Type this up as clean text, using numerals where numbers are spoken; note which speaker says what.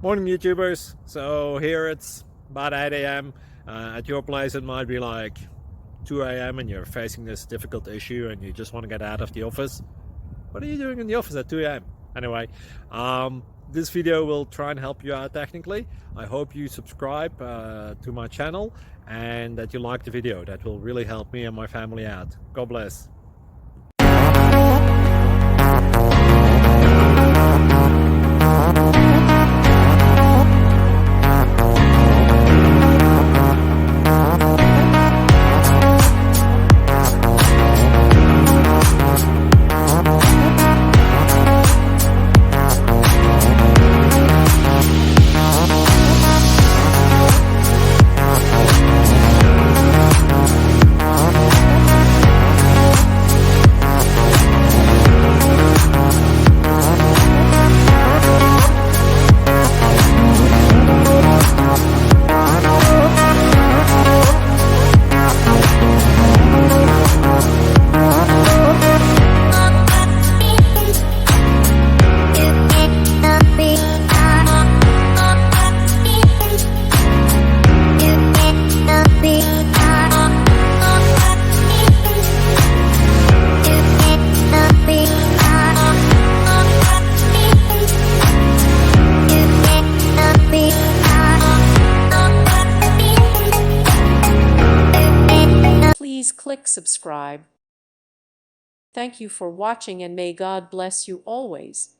Speaker 1: Morning YouTubers. So here it's about 8 a.m. At your place it might be like 2 a.m. and you're facing this difficult issue and you just want to get out of the office. What are you doing in the office at 2 a.m.? Anyway, this video will try and help you out technically. I hope you subscribe to my channel and that you like the video. That will really help me and my family out. God bless.
Speaker 2: Please click subscribe. Thank you for watching and may God bless you always.